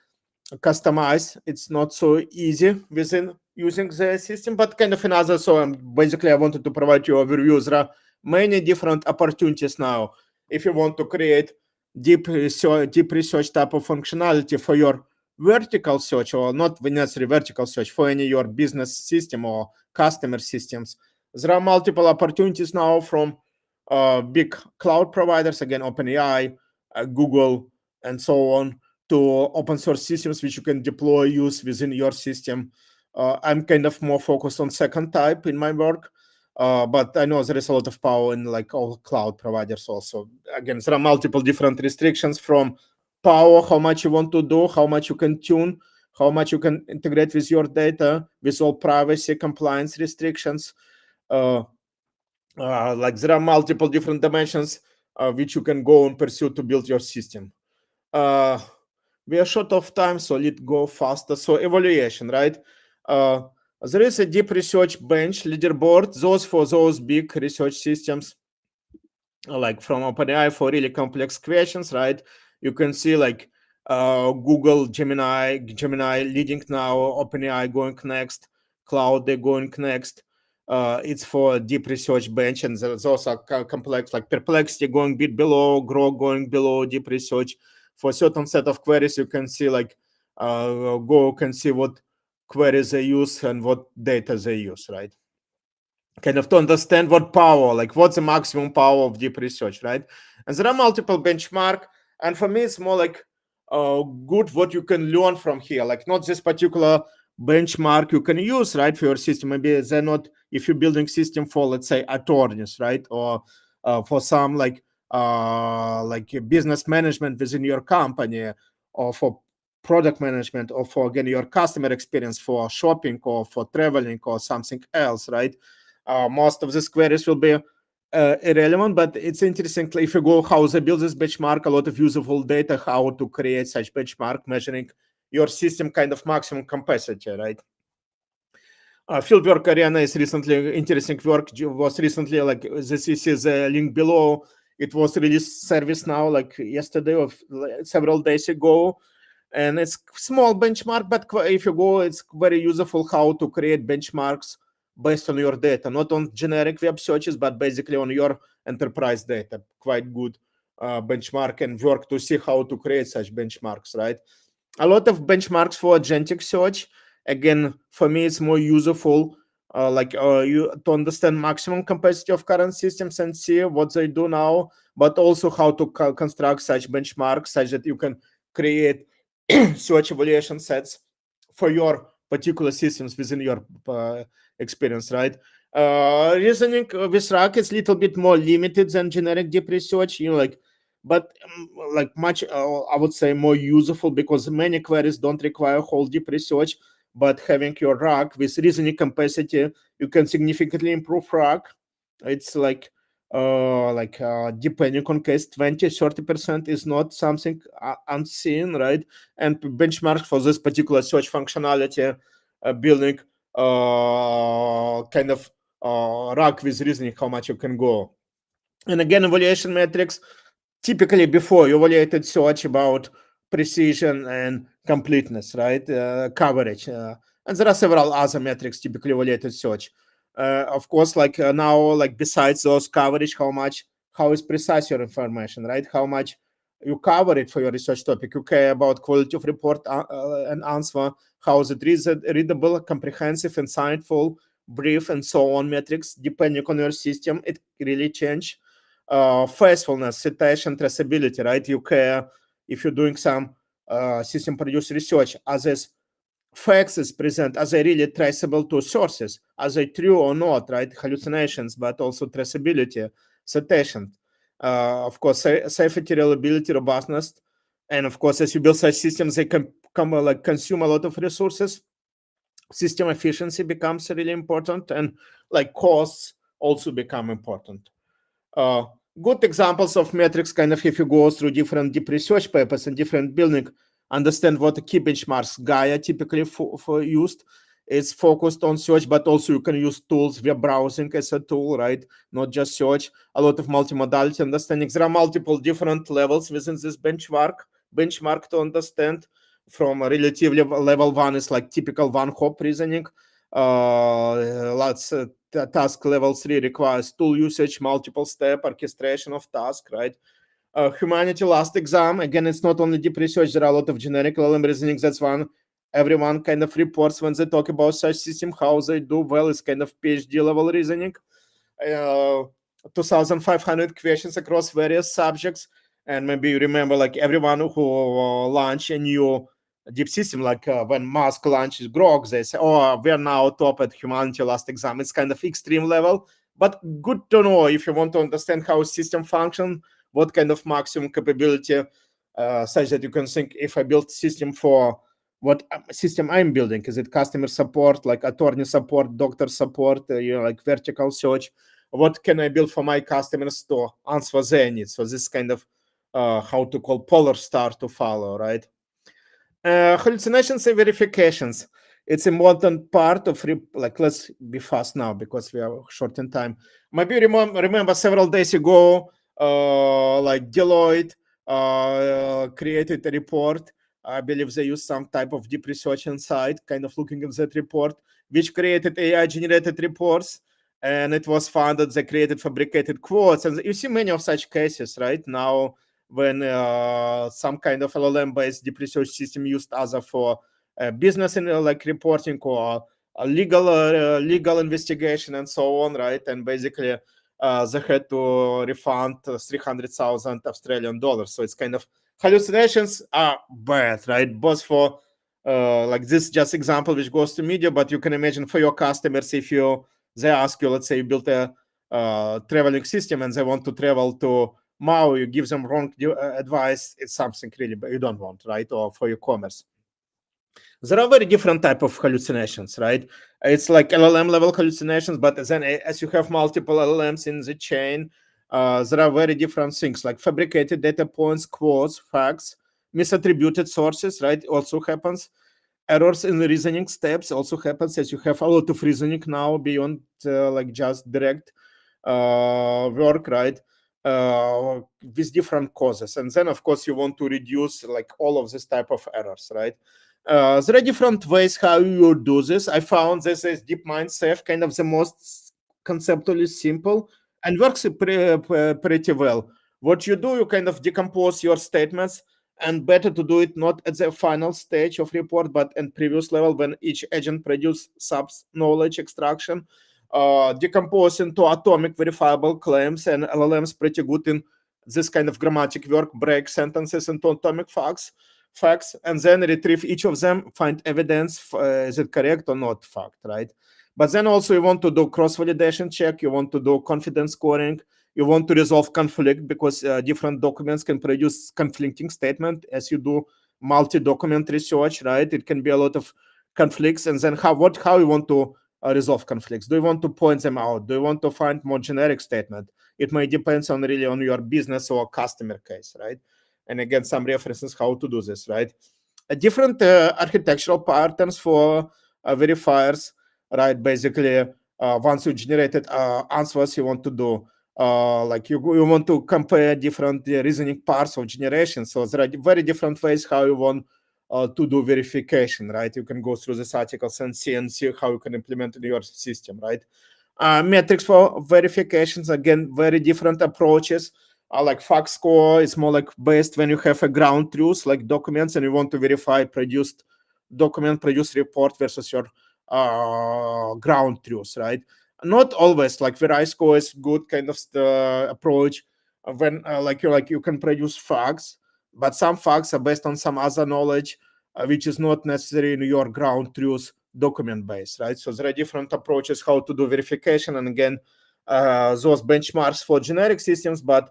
customize, it's not so easy within using the system, but kind of another. So basically I wanted to provide you overview. There are many different opportunities now if you want to create deep research type of functionality for your vertical search, or not necessarily vertical search, for any your business system or customer systems. There are multiple opportunities now from big cloud providers, again OpenAI, Google, and so on, to open source systems which you can deploy, use within your system. I'm kind of more focused on second type in my work, but I know there is a lot of power in like all cloud providers also. Again, there are multiple different restrictions from power, how much you want to do, how much you can tune, how much you can integrate with your data, with all privacy compliance restrictions. Uh, like there are multiple different dimensions which you can go and pursue to build your system. Uh, we are short of time, so let's go faster. So evaluation, right? Uh, there is a deep research bench leaderboard. Those for those big research systems, like from OpenAI for really complex questions, right? You can see like Google, Gemini leading now, OpenAI going next, Cloud they're going next. It's for deep research bench, and those are complex, like Perplexity going a bit below, Grok going below deep research. For certain set of queries, you can see like Go can see what queries they use and what data they use, right? Kind of to understand what power, like what's the maximum power of deep research, right? And there are multiple benchmark, and for me it's more like good what you can learn from here, like not this particular benchmark you can use, right, for your system. Maybe they're not, if you're building system for, let's say, attorneys, right, or for some like business management within your company, or for product management, or for again your customer experience, for shopping or for traveling or something else, right? Most of these queries will be irrelevant, but it's interesting if you go how they build this benchmark, a lot of useful data, how to create such benchmark, measuring your system kind of maximum capacity, right? Fieldwork Arena is recently interesting work, was recently like this is the link below. It was released service now like yesterday or several days ago, and it's small benchmark, but if you go, it's very useful how to create benchmarks based on your data, not on generic web searches, but basically on your enterprise data. Quite good benchmark and work to see how to create such benchmarks, right? A lot of benchmarks for agentic search. Again, for me, it's more useful, you to understand maximum capacity of current systems and see what they do now, but also how to construct such benchmarks such that you can create search evaluation sets for your particular systems within your experience, right? Reasoning with RAG is a little bit more limited than generic deep research, like, but like much, I would say more useful, because many queries don't require whole deep research, but having your RAG with reasoning capacity, you can significantly improve RAG. It's like depending on case, 20-30% is not something unseen, right? And benchmark for this particular search functionality, building kind of rack with reasoning how much you can go. And again, evaluation metrics, typically before you evaluated search about precision and completeness, right? Coverage. And there are several other metrics typically evaluated search. Of course, now, like besides those coverage, how is precise your information, right? How much you cover it for your research topic. You care about quality of report and answer. How is it readable, comprehensive, insightful, brief, and so on metrics. Depending on your system, it really change. Faithfulness, citation, traceability, right? You care if you're doing some system produced research, as is facts is present, are they really traceable to sources? Are they true or not, right? Hallucinations, but also traceability, citation. Of course, safety, reliability, robustness. And of course, as you build such systems, they can consume a lot of resources. System efficiency becomes really important, and like costs also become important. uh, Good examples of metrics, kind of if you go through different deep research papers and different building, understand what the key benchmarks Gaia typically for used. It's focused on search, but also you can use tools, web browsing as a tool, right? Not just search. A lot of multimodality understanding. There are multiple different levels within this benchmark to understand. From a relatively level one is like typical one hop reasoning. Lots task level 3 requires tool usage, multiple step orchestration of task, right? Humanity last exam, again, it's not only deep research, there are a lot of generic LLM reasoning. That's one everyone kind of reports when they talk about such system. How they do well is kind of PhD level reasoning. uh, 2,500 questions across various subjects. And maybe you remember, like everyone who launched a new deep system, like when Musk launches Grok, they say, "Oh, we're now top at humanity last exam." It's kind of extreme level, but good to know if you want to understand how a system function, what kind of maximum capability, such that you can think, if I build system for what system I'm building, is it customer support, like attorney support, doctor support, like vertical search, what can I build for my customers to answer their needs? So this kind of how to call polar star to follow, right? Hallucinations and verifications. It's important part of like, let's be fast now because we are short in time. Maybe remember several days ago, like Deloitte created a report. I believe they used some type of deep research inside, kind of looking at that report, which created AI generated reports. And it was found that they created fabricated quotes. And you see many of such cases right now when some kind of LLM based deep research system used either for business and like reporting or legal investigation and so on, right? And basically they had to refund 300,000 Australian dollars. So it's kind of hallucinations are bad, right? Both for like this just example which goes to media, but you can imagine for your customers if they ask you, let's say you built a traveling system and they want to travel to Mao, you give them wrong advice, it's something really you don't want, right? Or for your commerce. There are very different type of hallucinations, right? It's like LLM level hallucinations, but then as you have multiple LLMs in the chain, there are very different things like fabricated data points, quotes, facts, misattributed sources, right? Also happens. Errors in the reasoning steps also happens as you have a lot of reasoning now beyond like just direct work, right? With different causes. And then, of course, you want to reduce like all of this type of errors, right? There are different ways how you do this. I found this is DeepMind Safe, kind of the most conceptually simple and works pretty well. What you do, you kind of decompose your statements, and better to do it not at the final stage of report, but at previous level when each agent produce sub knowledge extraction, decompose into atomic verifiable claims, and LLMs pretty good in this kind of grammatic work, break sentences into atomic facts, and then retrieve each of them, find evidence, is it correct or not fact, right? But then also you want to do cross-validation check, you want to do confidence scoring, you want to resolve conflict because different documents can produce conflicting statement as you do multi-document research, right? It can be a lot of conflicts, and then how you want to resolve conflicts. Do you want to point them out? Do you want to find more generic statement? It may depends on really on your business or customer case, right? And again, some references how to do this, right? Different architectural patterns for verifiers, right? Basically, once you generated answers, you want to do like you want to compare different reasoning parts of generation. So there are very different ways how you want to do verification, right? You can go through this articles and see how you can implement in your system, right? Metrics for verifications, again, very different approaches. Like fact score is more like based when you have a ground truth, like documents, and you want to verify produced document, produced report versus your ground truth, right? Not always. Like Verai score is good kind of approach when like you can produce facts, but some facts are based on some other knowledge, which is not necessarily in your ground truth document base, right? So there are different approaches how to do verification, and again, those benchmarks for generic systems, but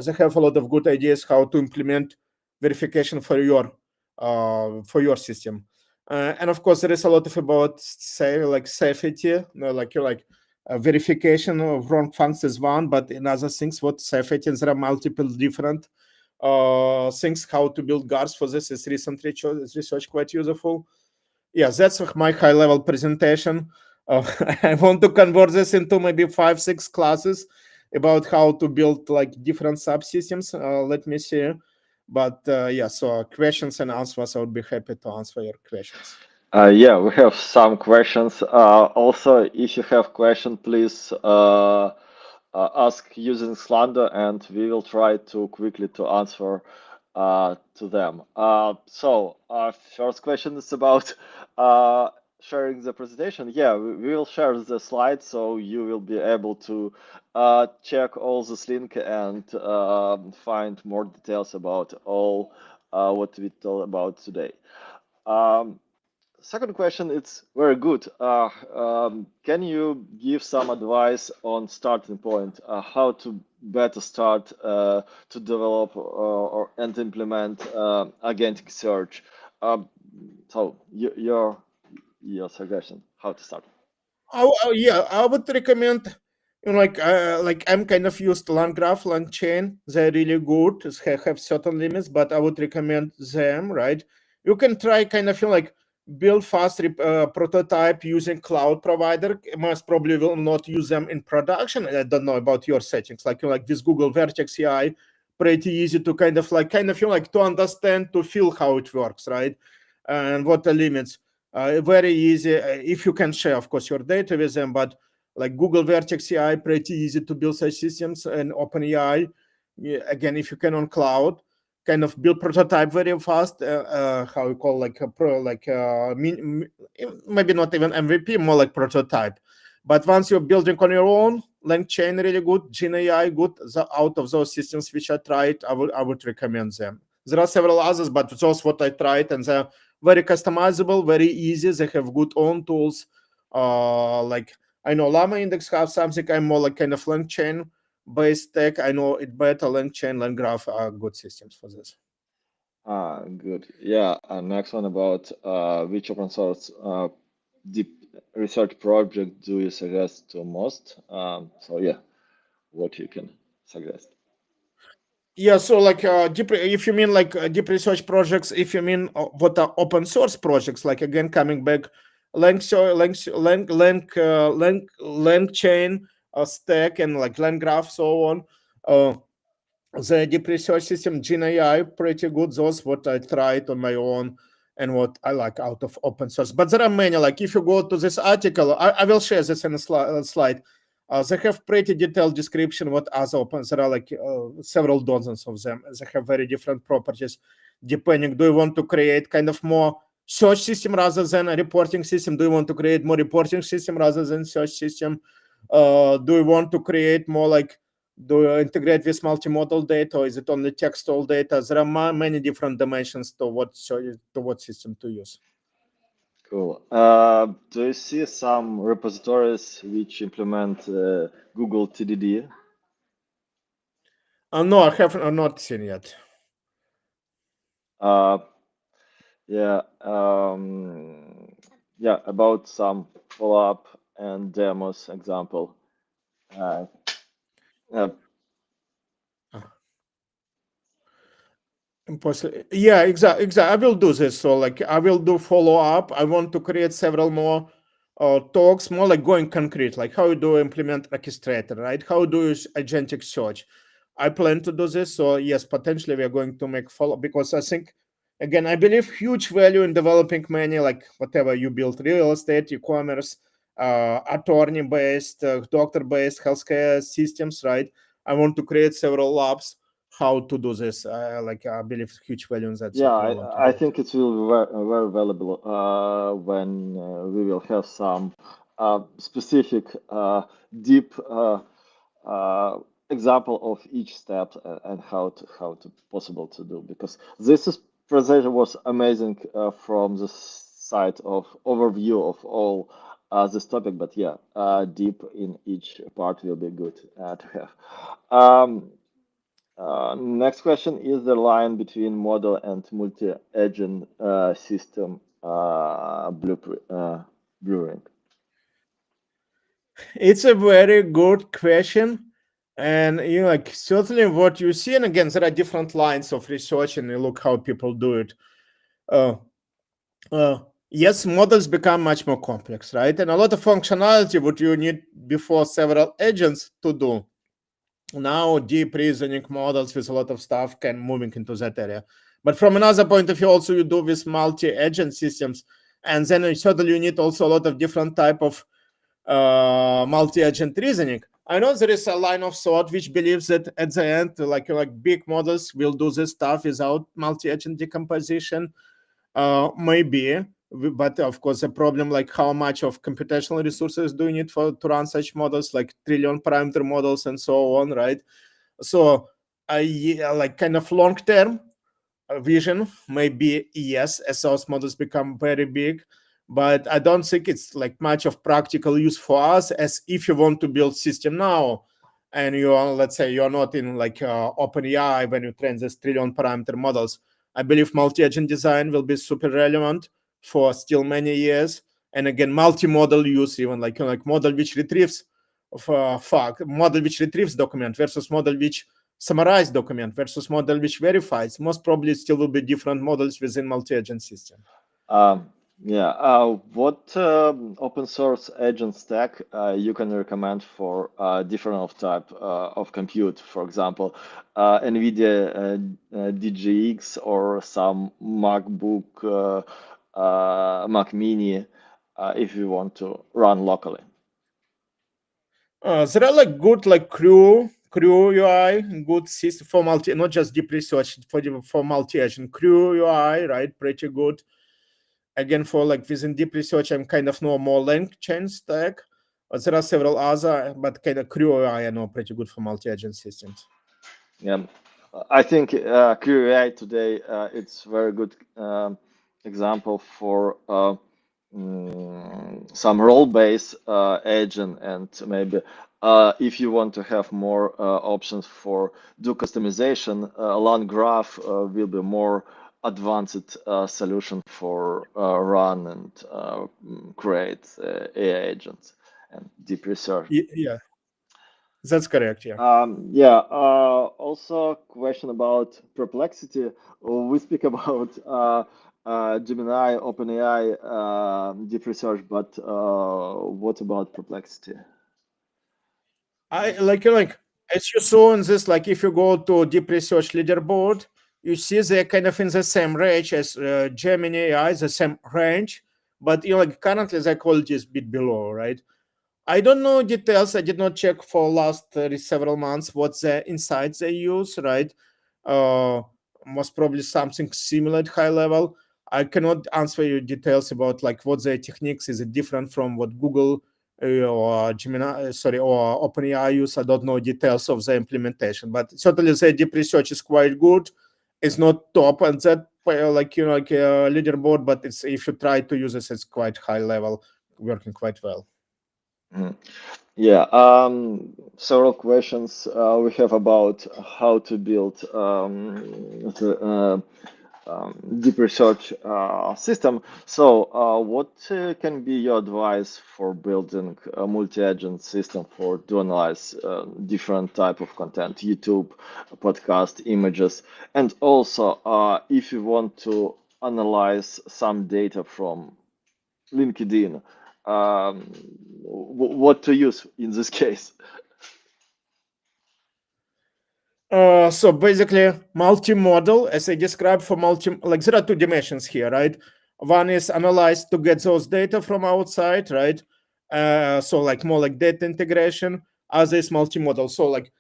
they have a lot of good ideas how to implement verification for your system. And of course, there is a lot of about say like safety, like you like verification of wrong functions is one, but in other things, what safety, and there are multiple different things how to build guards for this. Is recent research quite useful. Yeah, that's my high level presentation. I want to convert this into maybe 5 6 classes about how to build like different subsystems. Let me see. But yeah, so questions and answers, I would be happy to answer your questions. Yeah, we have some questions. Also, if you have question, please ask using Slander, and we will try to quickly to answer to them. So, our first question is about sharing the presentation. Yeah, we will share the slides, so you will be able to check all this link and find more details about all what we talked about today. Um, Second question, it's very good. Can you give some advice on starting point, how to better start to develop and implement agentic search? Um, so your suggestion, how to start? Yeah, I would recommend. Like I'm kind of used land graph, land chain. They're really good. They have certain limits, but I would recommend them. Right? You can try kind of like build fast prototype using cloud provider. Most probably will not use them in production. I don't know about your settings. Like like this Google Vertex AI, pretty easy to kind of to understand, to feel how it works, right? And what the limits. Very easy if you can share, of course, your data with them. But like Google Vertex AI, pretty easy to build such systems, and OpenAI, yeah, again, if you can on cloud, kind of build prototype very fast. How you call like a pro, like maybe not even MVP, more like prototype. But once you're building on your own, LangChain really good, GenAI good. Out of those systems which I tried, I would recommend them. There are several others, but those what I tried, and they're very customizable, very easy. They have good own tools. Like I know Llama Index have something. I'm more like kind of LangChain based tech. I know it better. LangChain, LangGraph are good systems for this. Good. Yeah, next one about which open source deep research project do you suggest to most? So yeah, what you can suggest. Yeah, so like deep, if you mean like deep research projects, if you mean what are open source projects, like again coming back, Lang chain, stack, and like Lang graph, so on. Uh, the deep research system GenAI pretty good. Those what I tried on my own and what I like out of open source. But there are many. Like if you go to this article, I will share this in a slide. They have pretty detailed description what other open. There are like several dozens of them. They have very different properties depending. Do you want to create kind of more search system rather than a reporting system? Do you want to create more reporting system rather than search system? Do you want to create more like, do you integrate with multimodal data, or is it only textual data? There are many different dimensions to what system to use. Cool. Do you see some repositories which implement Google TDD? No, I have not seen yet. Uh, yeah, yeah, about some follow-up and demos example. Uh, Uh, Impossible. Yeah, exactly. I will do this. So, like, I will do follow up. I want to create several more talks, more like going concrete, like how you do implement orchestrator, right? How do you use agentic search? I plan to do this. So, yes, potentially we are going to make follow because I think, again, I believe huge value in developing many, like whatever you build, real estate, e-commerce, attorney-based, doctor-based healthcare systems, right? I want to create several labs how to do this. Like I believe huge value in that, so yeah, I want to do I it. think it will be very valuable when we will have some specific, deep uh, example of each step and how to possible to do, because this is presentation was amazing from the side of overview of all this topic, but yeah, deep in each part will be good to have. Next question is the line between model and multi-agent system blueprint, blueprint. It's a very good question. And you know, like certainly what you see, and again, there are different lines of research, and you look how people do it. Uh, yes, models become much more complex, right? And a lot of functionality what you need before several agents to do. Now, deep reasoning models with a lot of stuff can moving into that area. But from another point of view, also you do with multi-agent systems, and then certainly you need also a lot of different type of multi-agent reasoning. I know there is a line of thought which believes that at the end, like big models will do this stuff without multi-agent decomposition. Maybe, but of course, the problem like how much of computational resources do you need for to run such models, like trillion parameter models and so on, right? So, yeah, like kind of long term vision maybe yes as those models become very big, but I don't think it's like much of practical use for us as if you want to build system now and you are, let's say, you're not in like open AI when you train these trillion parameter models. I believe multi-agent design will be super relevant for still many years. And again, multi-model use, even like model which retrieves of model which retrieves document versus model which summarized document versus model which verifies. Most probably still will be different models within multi-agent system. Um, yeah, what open source agent stack you can recommend for different of type of compute? For example, NVIDIA DGX or some MacBook, Mac Mini, if you want to run locally. There are like good like crew UI, good system for multi, not just deep research for multi-agent crew UI, right? Pretty good. Again, for like within deep research, I'm kind of know more length chain stack. There are several other, but kind of crew UI I know pretty good for multi-agent systems. Yeah, I think QAI today it's very good example for some role-based agent, and maybe if you want to have more options for do customization, Land Graph will be more advanced solution for run and create AI agents and deep research. Yeah, that's correct. Yeah. Yeah, also question about perplexity. We speak about Gemini, OpenAI, deep research, but what about perplexity? I like as you saw in this, like if you go to deep research leaderboard, you see they're kind of in the same range as Gemini AI, the same range, but you know, like currently the quality is a bit below, right? I don't know details. I did not check for last several months what the insights they use, right? Uh, Most probably something similar at high level. I cannot answer you details about like what their techniques is it different from what Google or Gemini, sorry, or OpenAI use. I don't know details of the implementation, but certainly the deep research is quite good. It's not top on that like like a leaderboard, but it's if you try to use it, it's quite high level, working quite well. Mhm. Yeah, several questions we have about how to build deep research system. So, what can be your advice for building a multi-agent system for to analyze different type of content, YouTube, podcast, images, and also if you want to analyze some data from LinkedIn, what to use in this case? So basically, multimodal, as I described for like there are two dimensions here, right? One is analyze to get those data from outside, right? So like more like data integration. Other is multimodal. So like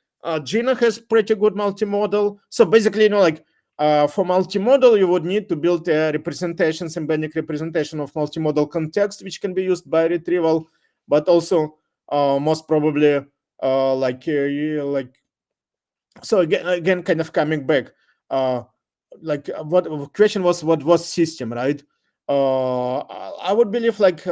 Gina has pretty good multimodal. So basically, like for multimodal, you would need to build a representation, symbolic representation of multimodal context, which can be used by retrieval, but also most probably like so again kind of coming back uh what question was, what was system, right? I would believe like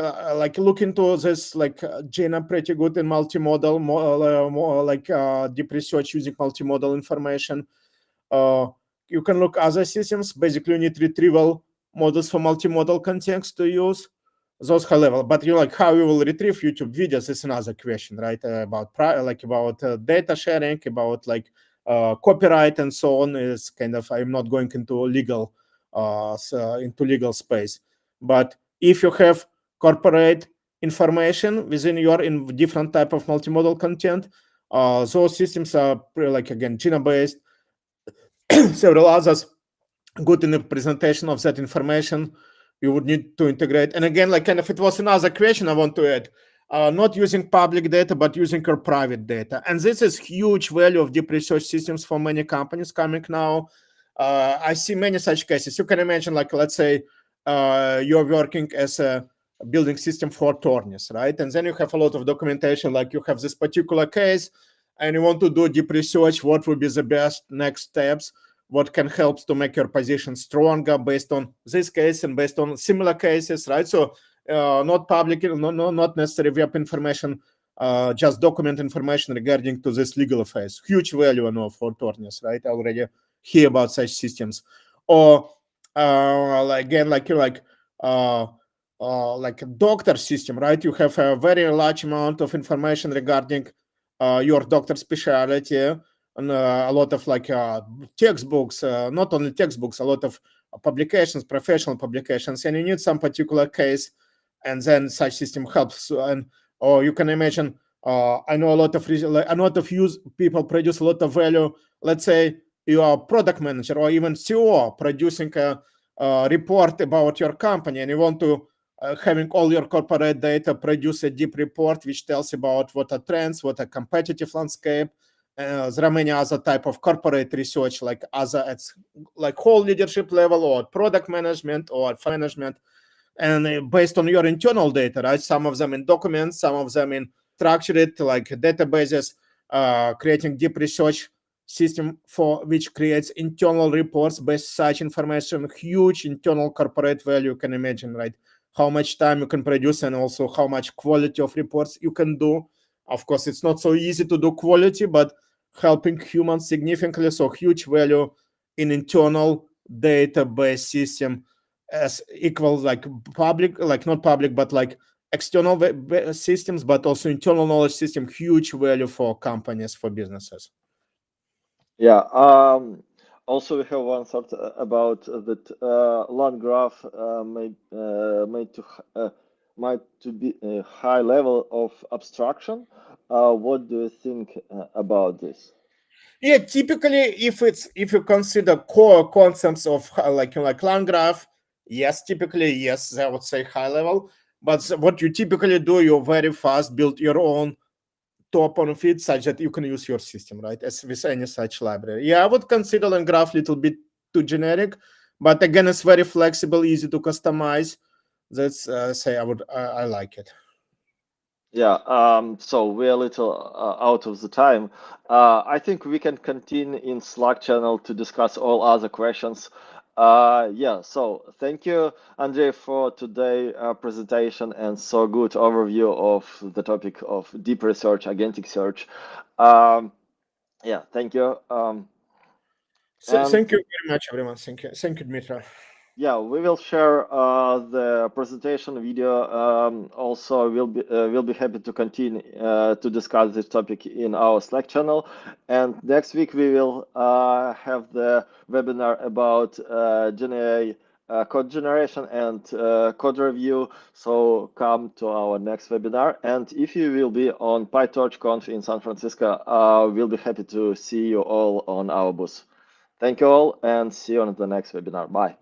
look into this like Jana pretty good in multimodal, more like deep research using multimodal information. uh you can look other systems. Basically you need retrieval models for multimodal context to use those high level, but you like how you will retrieve YouTube videos is another question, right? About like about data sharing, about like copyright and so on. Is kind of, I'm not going into legal into legal space, but if you have corporate information within your in different type of multimodal content, those systems are like again Gina based, several others good in the presentation of that information you would need to integrate. And again, like kind of it was another question I want to add, not using public data but using your private data. And this is huge value of deep research systems for many companies coming now. I see many such cases. You can imagine, like let's say you're working as a building system for attorneys, right? And then you have a lot of documentation, like you have this particular case and you want to do deep research, what would be the best next steps, what can help to make your position stronger based on this case and based on similar cases, right? So not public, not necessarily web information, just document information regarding to this legal affairs. Huge value, I know, for attorneys, right? I already hear about such systems. Or again, like you like a doctor system, right? You have a very large amount of information regarding your doctor specialty, and a lot of like textbooks, not only textbooks, a lot of publications, professional publications, and you need some particular case, and then such system helps. And or you can imagine, I know a lot of a lot of use people produce a lot of value. Let's say you are a product manager or even CEO producing a report about your company, and you want to having all your corporate data, produce a deep report which tells about what are trends, what are competitive landscape. There are many other type of corporate research, like other at like whole leadership level or product management or management, and based on your internal data, right? Some of them in documents, some of them in structured like databases, creating deep research system for which creates internal reports based such information. Huge internal corporate value, you can imagine, right? How much time you can produce and also how much quality of reports you can do. Of course, it's not so easy to do quality, but helping humans significantly. So huge value in internal database system as equal like public, like not public but like external systems, but also internal knowledge system. Huge value for companies, for businesses. Yeah. Also, we have one thought about that land graph made to might to be a high level of abstraction. What do you think about this? Yeah, typically if you consider core concepts of like land graph, yes, typically yes, I would say high level. But what you typically do, you very fast build your own top on feed such that you can use your system, right? As with any such library. Yeah, I would consider land graph a little bit too generic, but again, it's very flexible, easy to customize. That's say I like it. Yeah, so we're a little out of the time. I think we can continue in Slack channel to discuss all other questions. Yeah, so thank you, Andrei, for today presentation and so good overview of the topic of deep research, agentic search. Um, yeah, thank you. And Thank you very much, everyone. Thank you, Dmitry. yeah, we will share the presentation video. Also, we'll be happy to continue to discuss this topic in our Slack channel. And next week we will have the webinar about GenAI code generation and code review. So come to our next webinar. And if you will be on PyTorch Conf in San Francisco, we'll be happy to see you all on our booth. Thank you all, and see you on the next webinar. Bye.